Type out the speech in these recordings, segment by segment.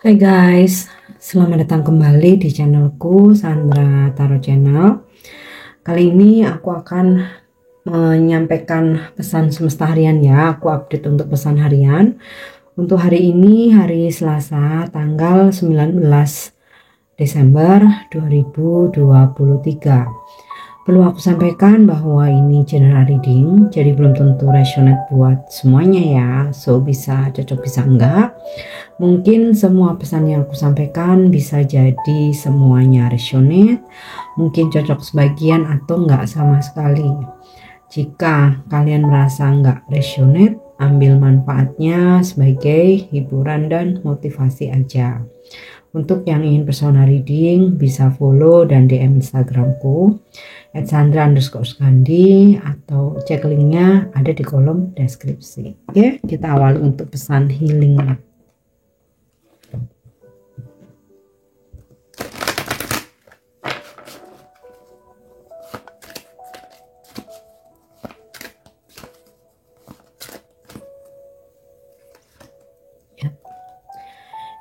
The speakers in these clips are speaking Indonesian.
Hai guys, selamat datang kembali di channelku Sandra Tarot Channel. Kali ini aku akan menyampaikan pesan semesta harian ya. Aku update untuk pesan harian. Untuk hari ini, hari Selasa, tanggal 19 Desember 2023. Perlu aku sampaikan bahwa ini general reading, jadi belum tentu resonate buat semuanya ya. So bisa cocok bisa enggak. Mungkin semua pesan yang aku sampaikan bisa jadi semuanya resonate, mungkin cocok sebagian atau enggak sama sekali. Jika kalian merasa enggak resonate, ambil manfaatnya sebagai hiburan dan motivasi aja. Untuk yang ingin personal reading bisa follow dan DM Instagramku @sandra_skandi atau cek linknya ada di kolom deskripsi. Oke, kita awali untuk pesan healingnya.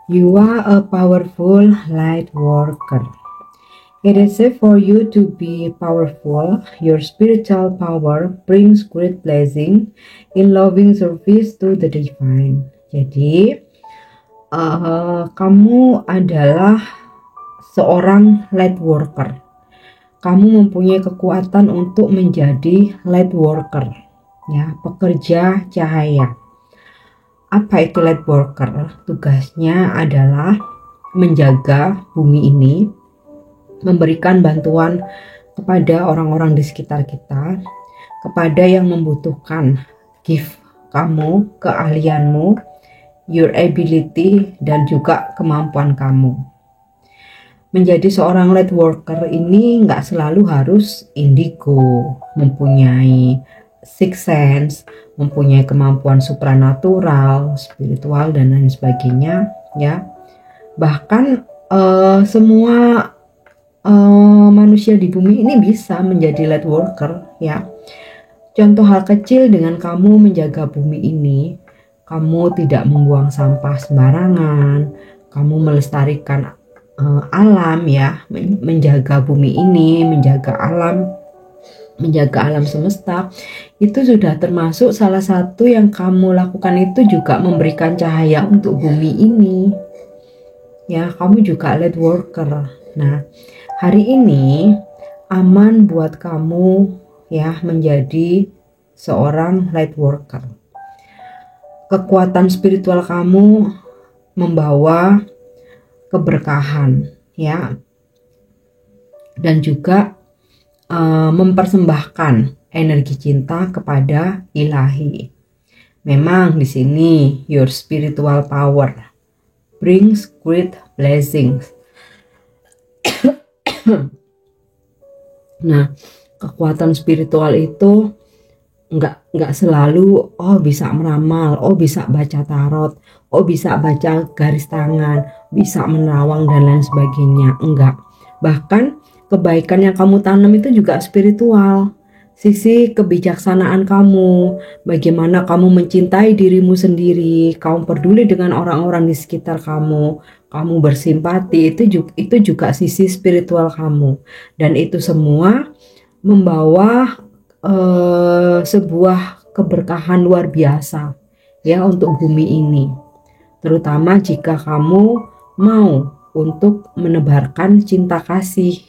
You are a powerful light worker. It is safe for you to be powerful. Your spiritual power brings great blessing in loving service to the divine. Jadi, kamu adalah seorang light worker. Kamu mempunyai kekuatan untuk menjadi light worker, ya, pekerja cahaya. Apa itu light worker? Tugasnya adalah menjaga bumi ini, memberikan bantuan kepada orang-orang di sekitar kita, kepada yang membutuhkan gift kamu, keahlianmu, your ability, dan juga kemampuan kamu. Menjadi seorang light worker ini nggak selalu harus indigo, mempunyai sixth sense, mempunyai kemampuan supranatural, spiritual, dan lain sebagainya ya. Bahkan semua manusia di bumi ini bisa menjadi light worker ya. Contoh hal kecil dengan kamu menjaga bumi ini, kamu tidak membuang sampah sembarangan, kamu melestarikan alam ya, menjaga bumi ini, menjaga alam semesta, itu sudah termasuk salah satu yang kamu lakukan. Itu juga memberikan cahaya untuk bumi ini ya. Kamu juga light worker. Nah, hari ini aman buat kamu ya menjadi seorang light worker. Kekuatan spiritual kamu membawa keberkahan ya, dan juga mempersembahkan energi cinta kepada ilahi. Memang di sini your spiritual power brings great blessings. Nah, kekuatan spiritual itu nggak selalu bisa meramal, bisa baca tarot, bisa baca garis tangan, bisa menerawang dan lain sebagainya. Enggak. Bahkan kebaikan yang kamu tanam itu juga spiritual. Sisi kebijaksanaan kamu, bagaimana kamu mencintai dirimu sendiri, kamu peduli dengan orang-orang di sekitar kamu, kamu bersimpati, itu juga sisi spiritual kamu. Dan itu semua membawa sebuah keberkahan luar biasa ya untuk bumi ini. Terutama jika kamu mau untuk menebarkan cinta kasih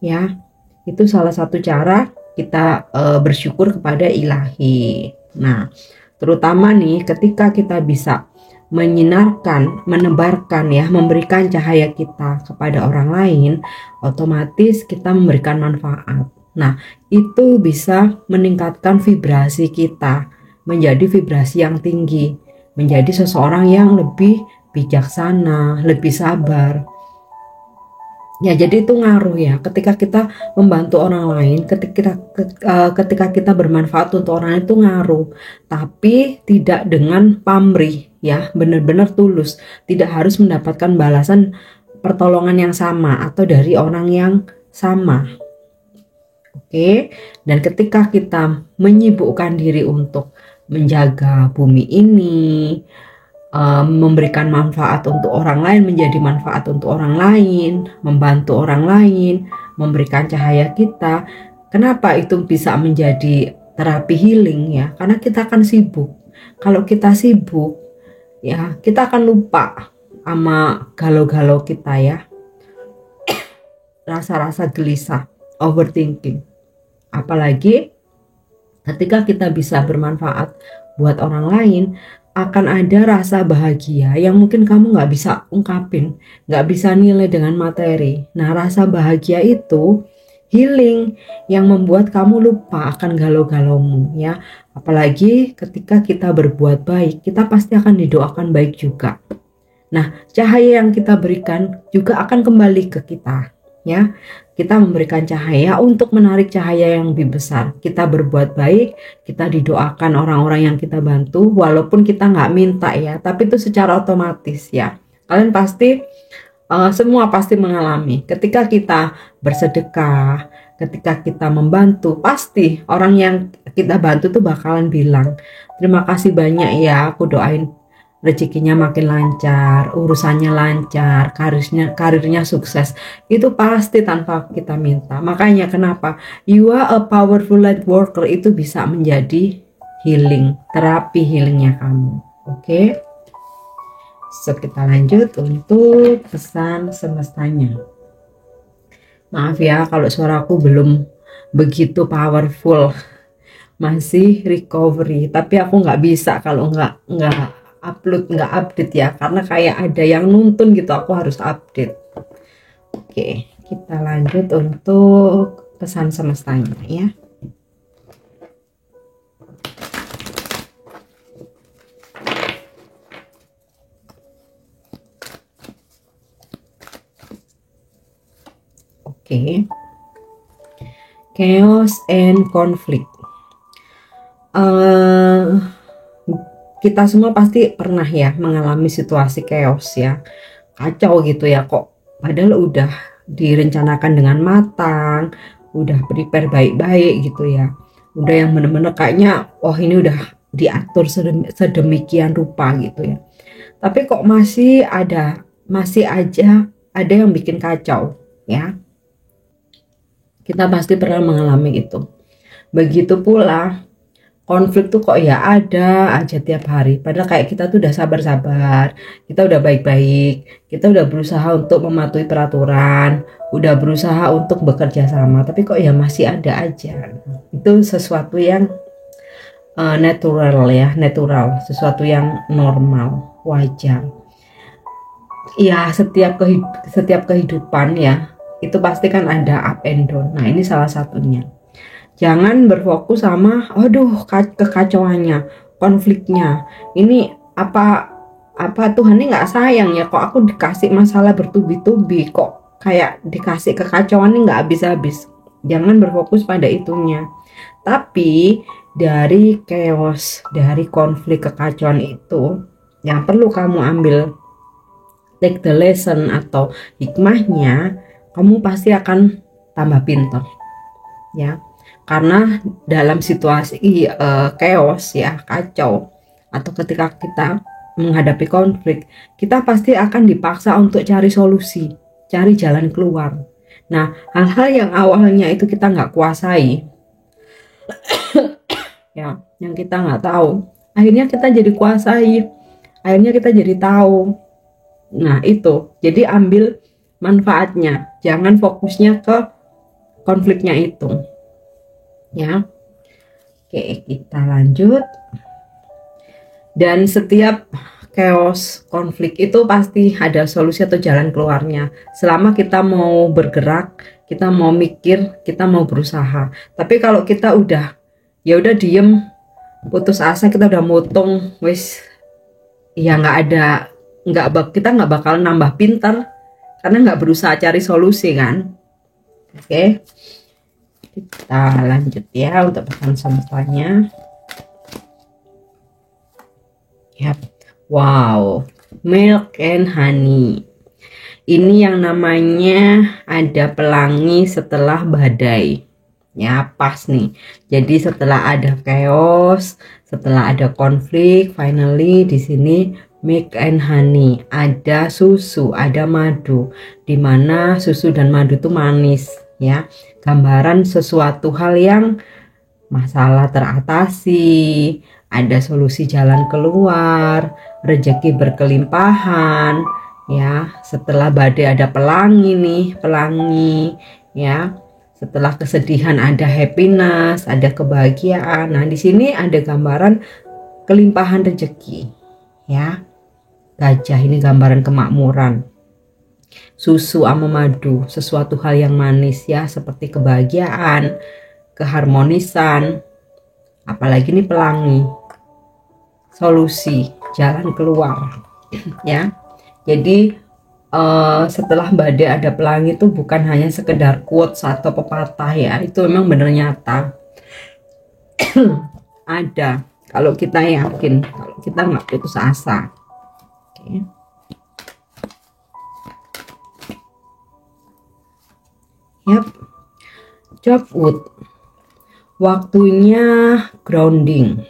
ya. Itu salah satu cara kita bersyukur kepada ilahi. Nah, terutama nih ketika kita bisa menyinarkan, menebarkan ya, memberikan cahaya kita kepada orang lain, otomatis kita memberikan manfaat. Nah, itu bisa meningkatkan vibrasi kita menjadi vibrasi yang tinggi, menjadi seseorang yang lebih bijaksana, lebih sabar. Ya, jadi itu ngaruh ya. Ketika kita membantu orang lain, ketika kita bermanfaat untuk orang lain, itu ngaruh. Tapi tidak dengan pamrih ya, benar-benar tulus. Tidak harus mendapatkan balasan pertolongan yang sama atau dari orang yang sama. Oke, dan ketika kita menyibukkan diri untuk menjaga bumi ini, memberikan manfaat untuk orang lain, menjadi manfaat untuk orang lain, membantu orang lain, memberikan cahaya kita. Kenapa itu bisa menjadi terapi healing ya? Karena kita akan sibuk. Kalau kita sibuk ya, kita akan lupa sama galau-galau kita ya. Rasa-rasa gelisah, overthinking. Apalagi ketika kita bisa bermanfaat buat orang lain, akan ada rasa bahagia yang mungkin kamu nggak bisa ungkapin, nggak bisa nilai dengan materi. Nah, rasa bahagia itu healing yang membuat kamu lupa akan galau-galaumu ya. Apalagi ketika kita berbuat baik, kita pasti akan didoakan baik juga. Nah, cahaya yang kita berikan juga akan kembali ke kita ya. Kita memberikan cahaya untuk menarik cahaya yang lebih besar. Kita berbuat baik, kita didoakan orang-orang yang kita bantu, walaupun kita nggak minta ya, tapi itu secara otomatis ya. Kalian pasti, semua pasti mengalami. Ketika kita bersedekah, ketika kita membantu, pasti orang yang kita bantu tuh bakalan bilang, terima kasih banyak ya, aku doain rezekinya makin lancar, urusannya lancar, karirnya sukses. Itu pasti tanpa kita minta. Makanya kenapa you are a powerful light worker itu bisa menjadi healing, terapi healingnya kamu. Oke? So kita lanjut untuk pesan semestanya. Maaf ya kalau suaraku belum begitu powerful, masih recovery. Tapi aku nggak bisa kalau nggak nggak update ya, karena kayak ada yang nuntun gitu, aku harus update. Oke, kita lanjut untuk pesan semestanya ya. Oke. Chaos and conflict. Kita semua pasti pernah ya mengalami situasi chaos ya, kacau gitu ya, kok padahal udah direncanakan dengan matang, udah prepare baik-baik gitu ya, udah yang bener-bener kayaknya ini udah diatur sedemikian rupa gitu ya, tapi kok masih aja ada yang bikin kacau ya. Kita pasti pernah mengalami itu. Begitu pula konflik tuh kok ya ada aja tiap hari. Padahal kayak kita tuh udah sabar-sabar, kita udah baik-baik, kita udah berusaha untuk mematuhi peraturan, udah berusaha untuk bekerja sama, tapi kok ya masih ada aja. Itu sesuatu yang natural ya, sesuatu yang normal, wajar. Ya, setiap kehidupan ya, itu pasti kan ada up and down. Nah, ini salah satunya. Jangan berfokus sama kekacauannya, konfliknya. Ini apa Tuhan ini nggak sayang ya, kok aku dikasih masalah bertubi-tubi, kok kayak dikasih kekacauan ini nggak habis-habis. Jangan berfokus pada itunya. Tapi dari chaos, dari konflik kekacauan itu yang perlu kamu ambil take the lesson atau hikmahnya, kamu pasti akan tambah pintar ya. Karena dalam situasi chaos ya, kacau, atau ketika kita menghadapi konflik, kita pasti akan dipaksa untuk cari solusi, cari jalan keluar. Nah, hal-hal yang awalnya itu kita nggak kuasai, ya, yang kita nggak tahu, akhirnya kita jadi kuasai, akhirnya kita jadi tahu. Nah, itu, jadi ambil manfaatnya, jangan fokusnya ke konfliknya itu. Ya, oke, kita lanjut. Dan setiap chaos, konflik itu pasti ada solusi atau jalan keluarnya. Selama kita mau bergerak, kita mau mikir, kita mau berusaha. Tapi kalau kita udah diem, putus asa, kita udah motong, wis, ya kita nggak bakal nambah pintar karena nggak berusaha cari solusi kan. Oke. Kita lanjut ya untuk pesan semestanya. Yap. Wow, milk and honey. Ini yang namanya ada pelangi setelah badai. Ya, pas nih. Jadi setelah ada chaos, setelah ada konflik, finally di sini milk and honey, ada susu, ada madu, dimana susu dan madu itu manis ya. Gambaran sesuatu hal yang masalah teratasi, ada solusi jalan keluar, rezeki berkelimpahan ya. Setelah badai ada pelangi nih, pelangi ya. Setelah kesedihan ada happiness, ada kebahagiaan. Nah, di sini ada gambaran kelimpahan rezeki ya. Gajah ini gambaran kemakmuran. Susu sama madu, sesuatu hal yang manis ya, seperti kebahagiaan, keharmonisan. Apalagi ini pelangi, solusi, jalan keluar ya. Jadi setelah badai ada pelangi itu bukan hanya sekedar quotes atau pepatah ya, itu memang benar nyata. Ada, kalau kita yakin, kalau kita nggak putus asa. Oke. Yap, job wood, waktunya grounding.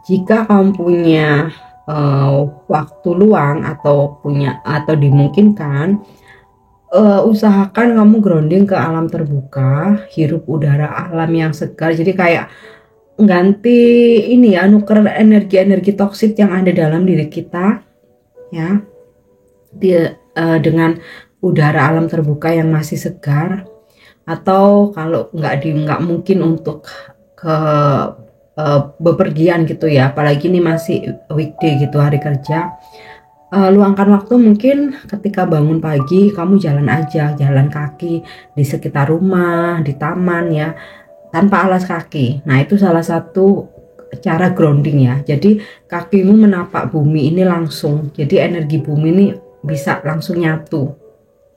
Jika kamu punya waktu luang atau dimungkinkan, usahakan kamu grounding ke alam terbuka, hirup udara alam yang segar. Jadi kayak ganti ini ya, nuker energi-energi toksik yang ada dalam diri kita ya, dengan udara alam terbuka yang masih segar. Atau kalau nggak mungkin untuk ke bepergian gitu ya, apalagi ini masih weekday gitu, hari kerja, luangkan waktu mungkin ketika bangun pagi kamu jalan aja, jalan kaki di sekitar rumah, di taman ya, tanpa alas kaki. Nah, itu salah satu cara grounding ya. Jadi kakimu menapak bumi ini langsung, jadi energi bumi ini bisa langsung nyatu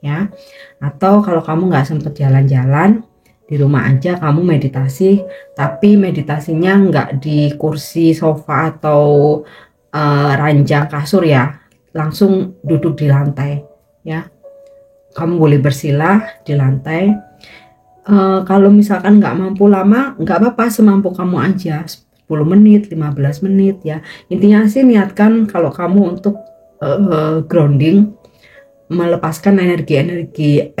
ya. Atau kalau kamu nggak sempet jalan-jalan, di rumah aja kamu meditasi, tapi meditasinya nggak di kursi sofa atau ranjang kasur ya, langsung duduk di lantai ya. Kamu boleh bersila di lantai. Kalau misalkan nggak mampu lama, nggak apa-apa, semampu kamu aja, 10 menit, 15 menit ya. Intinya sih niatkan kalau kamu untuk grounding, melepaskan energi-energi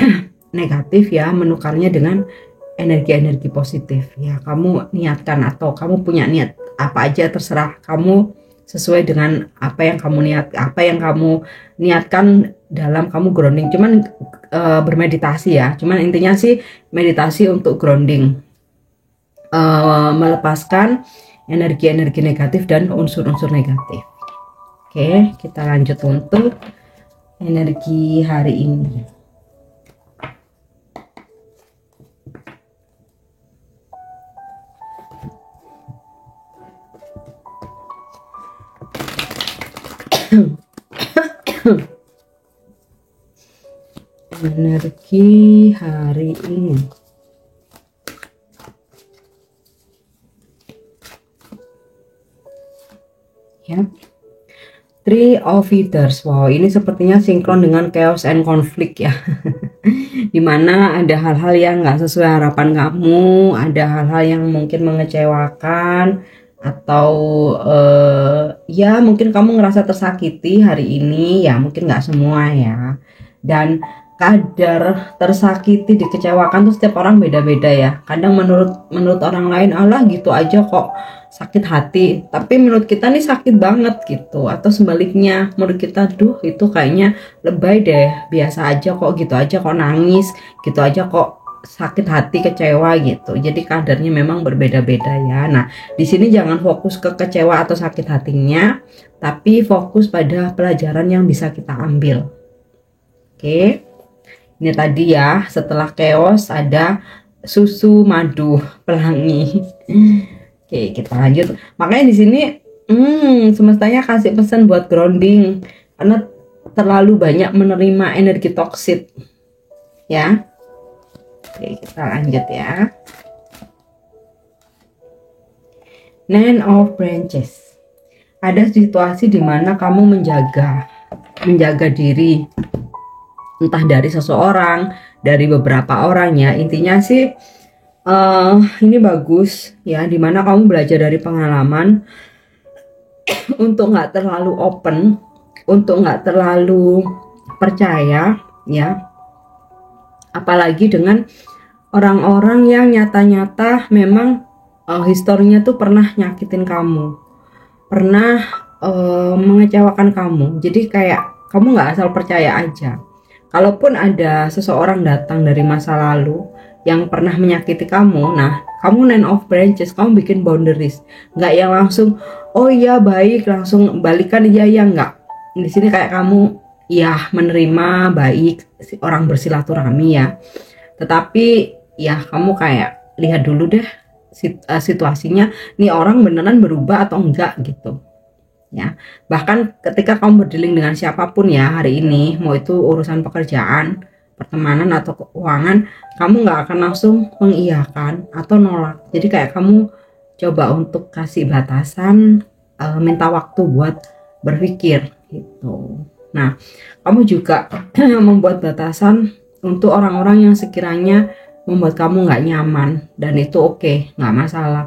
negatif ya, menukarnya dengan energi-energi positif ya. Kamu niatkan, atau kamu punya niat apa aja, terserah kamu, sesuai dengan apa yang kamu niatkan dalam kamu grounding. Cuman bermeditasi ya, cuman intinya sih meditasi untuk grounding, melepaskan energi-energi negatif dan unsur-unsur negatif. Oke, kita lanjut untuk energi hari ini. Energi hari ini. Ya. Three of Feathers. Wow, ini sepertinya sinkron dengan chaos and conflict ya. Dimana ada hal-hal yang nggak sesuai harapan kamu, ada hal-hal yang mungkin mengecewakan, atau ya mungkin kamu ngerasa tersakiti hari ini ya, mungkin nggak semua ya. Dan kadar tersakiti, dikecewakan tuh setiap orang beda-beda ya. Kadang menurut orang lain, alah gitu aja kok sakit hati, tapi menurut kita nih sakit banget gitu. Atau sebaliknya, menurut kita duh itu kayaknya lebay deh, biasa aja kok, gitu aja kok nangis, gitu aja kok sakit hati, kecewa gitu. Jadi kadarnya memang berbeda-beda ya. Nah, di sini jangan fokus ke kecewa atau sakit hatinya, tapi fokus pada pelajaran yang bisa kita ambil. Oke. Ini tadi ya, setelah chaos ada susu, madu, pelangi. Oke, kita lanjut. Makanya di sini semestanya kasih pesan buat grounding, karena terlalu banyak menerima energi toksik ya. Oke, kita lanjut ya. Nine of Branches. Ada situasi di mana kamu menjaga diri, entah dari seseorang, dari beberapa orang ya. Intinya sih ini bagus ya, dimana kamu belajar dari pengalaman. untuk nggak terlalu open, untuk nggak terlalu percaya ya, apalagi dengan orang-orang yang nyata-nyata memang historinya tuh pernah nyakitin kamu, pernah mengecewakan kamu. Jadi kayak kamu nggak asal percaya aja. Kalaupun ada seseorang datang dari masa lalu yang pernah menyakiti kamu, nah kamu nine of branches, kamu bikin boundaries, nggak yang langsung oh iya baik langsung balikan, iya ya nggak. Di sini kayak kamu ya menerima baik orang bersilaturahmi ya, tetapi ya kamu kayak lihat dulu deh situasinya, nih orang beneran berubah atau enggak gitu ya. Bahkan ketika kamu berdealing dengan siapapun ya hari ini, mau itu urusan pekerjaan, pertemanan atau keuangan, kamu nggak akan langsung mengiyakan atau nolak. Jadi kayak kamu coba untuk kasih batasan, minta waktu buat berpikir gitu. Nah, kamu juga membuat batasan untuk orang-orang yang sekiranya membuat kamu nggak nyaman, dan itu oke, nggak masalah.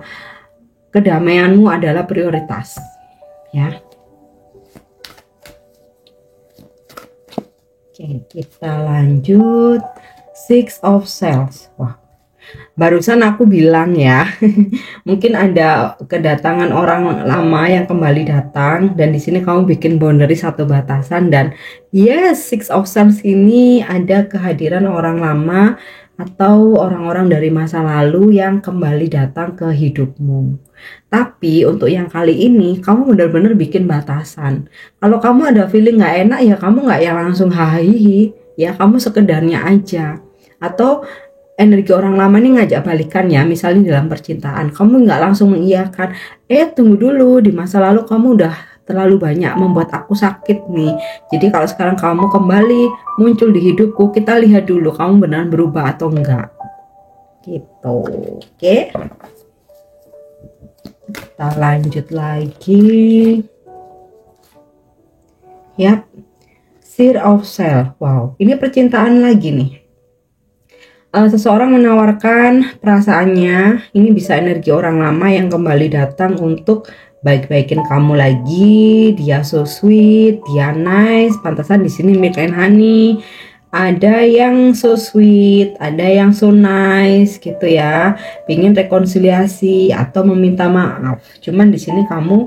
Kedamaianmu adalah prioritas ya. Oke, kita lanjut. Six of Swords. Wah, barusan aku bilang ya, mungkin ada kedatangan orang lama yang kembali datang, dan di sini kamu bikin boundary satu batasan, dan yes, Six of Swords ini ada kehadiran orang lama atau orang-orang dari masa lalu yang kembali datang ke hidupmu. Tapi untuk yang kali ini kamu benar-benar bikin batasan. Kalau kamu ada feeling nggak enak ya kamu nggak yang langsung hahihi ya, kamu sekedarnya aja. Atau energi orang lama ini ngajak balikan ya, misalnya dalam percintaan kamu nggak langsung mengiyakan, tunggu dulu, di masa lalu kamu udah terlalu banyak membuat aku sakit nih, jadi kalau sekarang kamu kembali muncul di hidupku, kita lihat dulu kamu benar berubah atau enggak gitu. Oke, kita lanjut lagi. Yap, Seer of Self. Wow, ini percintaan lagi nih. Seseorang menawarkan perasaannya, ini bisa energi orang lama yang kembali datang untuk baik-baikin kamu lagi. Dia so sweet, dia nice, pantasan di sini milk and honey. Ada yang so sweet, ada yang so nice gitu ya. Pingin rekonsiliasi atau meminta maaf. Cuman di sini kamu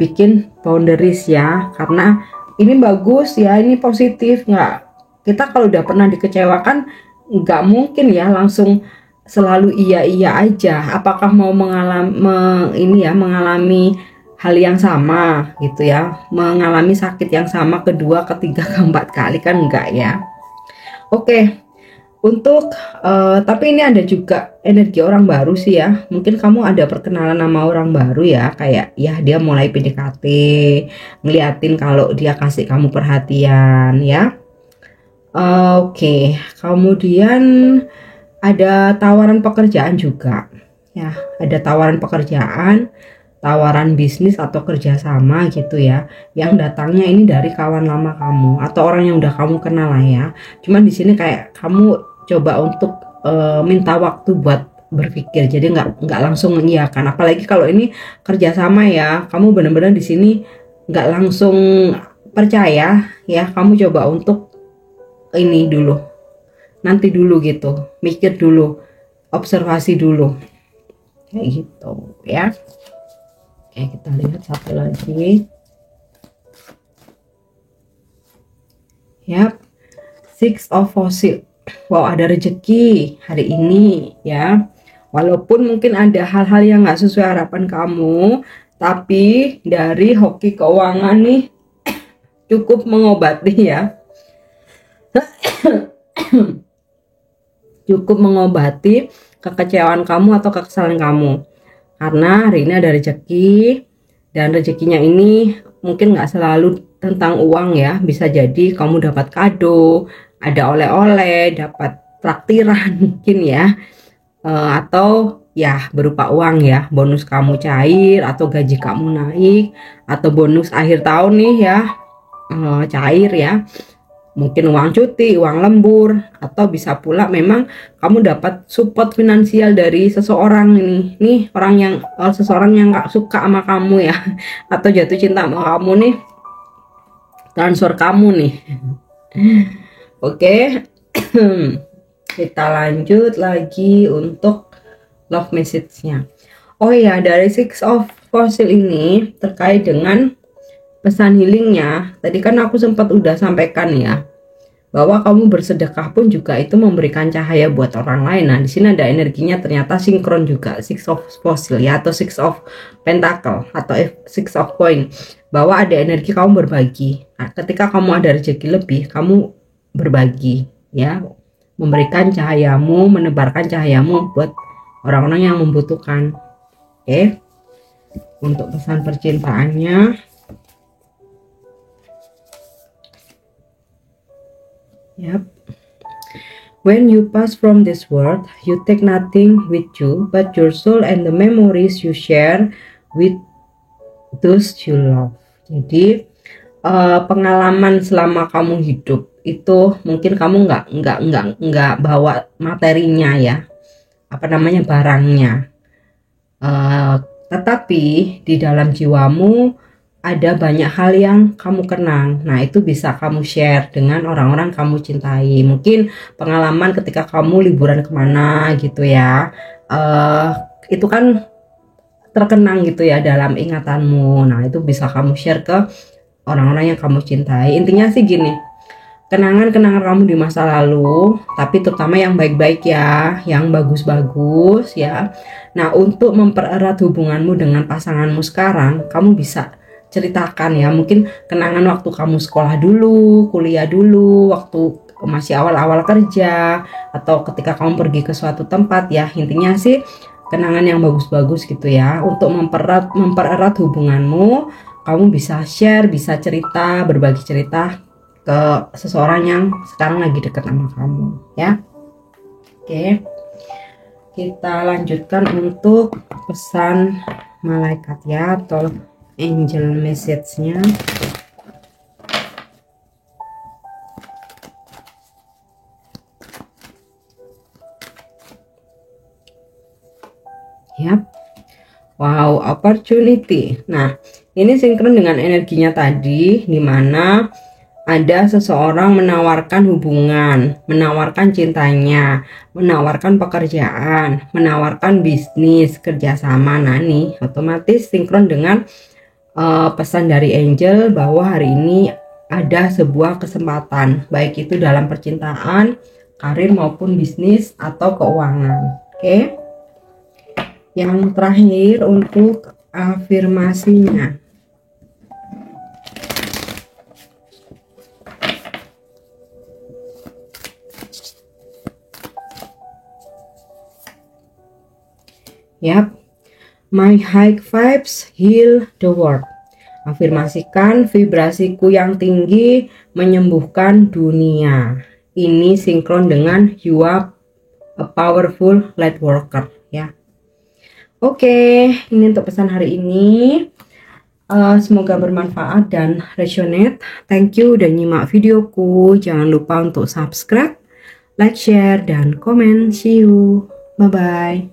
bikin boundaries ya, karena ini bagus ya, ini positif. Nggak, kita kalau udah pernah dikecewakan nggak mungkin ya langsung selalu iya aja. Apakah mau mengalami hal yang sama gitu ya, mengalami sakit yang sama kedua, ketiga, keempat kali kan enggak ya. Oke, untuk tapi ini ada juga energi orang baru sih ya. Mungkin kamu ada perkenalan sama orang baru ya, kayak ya dia mulai PDKT, ngeliatin kalau dia kasih kamu perhatian ya. Oke, kemudian ada tawaran pekerjaan juga ya, ada tawaran pekerjaan, tawaran bisnis atau kerjasama gitu ya, yang datangnya ini dari kawan lama kamu atau orang yang udah kamu kenal lah ya. Cuman di sini kayak kamu coba untuk minta waktu buat berpikir, jadi nggak langsung mengiyakan. Apalagi kalau ini kerjasama ya, kamu benar-benar di sini nggak langsung percaya ya, kamu coba untuk ini dulu, nanti dulu gitu, mikir dulu, observasi dulu kayak gitu ya. Oke, kita lihat satu lagi. Yap, Six of Fossil. Wow, ada rezeki hari ini ya. Walaupun mungkin ada hal-hal yang nggak sesuai harapan kamu, tapi dari hoki keuangan nih cukup mengobati ya. Cukup mengobati kekecewaan kamu atau kekesalan kamu, karena hari ini ada rezeki, dan rezekinya ini mungkin nggak selalu tentang uang ya, bisa jadi kamu dapat kado, ada oleh-oleh, dapat traktiran mungkin ya, atau ya berupa uang ya, bonus kamu cair atau gaji kamu naik atau bonus akhir tahun nih ya, cair ya. mungkin uang cuti, uang lembur, atau bisa pula memang kamu dapat support finansial dari seseorang ini. Nih orang yang seseorang yang gak suka sama kamu ya, atau jatuh cinta sama kamu nih, transfer kamu nih. Oke. Kita lanjut lagi untuk love message-nya. Oh ya, dari Six of Fossil ini terkait dengan pesan healingnya, tadi kan aku sempat udah sampaikan ya, bahwa kamu bersedekah pun juga itu memberikan cahaya buat orang lain. Nah, di sini ada energinya ternyata sinkron juga, Six of Fossil ya, atau Six of Pentacle atau Six of Coin, bahwa ada energi kamu berbagi. Nah, ketika kamu ada rezeki lebih, kamu berbagi ya, memberikan cahayamu, menebarkan cahayamu buat orang-orang yang membutuhkan. Oke. Untuk pesan percintaannya, yep. When you pass from this world, you take nothing with you but your soul and the memories you share with those you love. Jadi pengalaman selama kamu hidup itu mungkin kamu nggak bawa materinya ya, apa namanya, barangnya, tetapi di dalam jiwamu ada banyak hal yang kamu kenang. Nah, itu bisa kamu share dengan orang-orang kamu cintai. Mungkin pengalaman ketika kamu liburan kemana gitu ya, itu kan terkenang gitu ya dalam ingatanmu. Nah, itu bisa kamu share ke orang-orang yang kamu cintai. Intinya sih gini, kenangan-kenangan kamu di masa lalu, tapi terutama yang baik-baik ya, yang bagus-bagus ya. Nah, untuk mempererat hubunganmu dengan pasanganmu sekarang, kamu bisa ceritakan ya, mungkin kenangan waktu kamu sekolah dulu, kuliah dulu, waktu masih awal-awal kerja, atau ketika kamu pergi ke suatu tempat ya. Intinya sih kenangan yang bagus-bagus gitu ya, untuk mempererat hubunganmu. Kamu bisa share, bisa cerita, berbagi cerita ke seseorang yang sekarang lagi dekat sama kamu ya. Oke, kita lanjutkan untuk pesan malaikat ya, atau angel message-nya. Yap. Wow, opportunity. Nah, ini sinkron dengan energinya tadi, dimana ada seseorang menawarkan hubungan, menawarkan cintanya, menawarkan pekerjaan, menawarkan bisnis, kerjasama. Nah, nih otomatis sinkron dengan pesan dari angel bahwa hari ini ada sebuah kesempatan, baik itu dalam percintaan, karir maupun bisnis atau keuangan. Oke. Yang terakhir untuk afirmasinya. Yap, my high vibes heal the world. Afirmasikan vibrasiku yang tinggi menyembuhkan dunia. Ini sinkron dengan you are a powerful light worker ya. Oke, ini untuk pesan hari ini. Semoga bermanfaat dan resonate. Thank you udah nyimak videoku. Jangan lupa untuk subscribe, like, share, dan komen. See you. Bye-bye.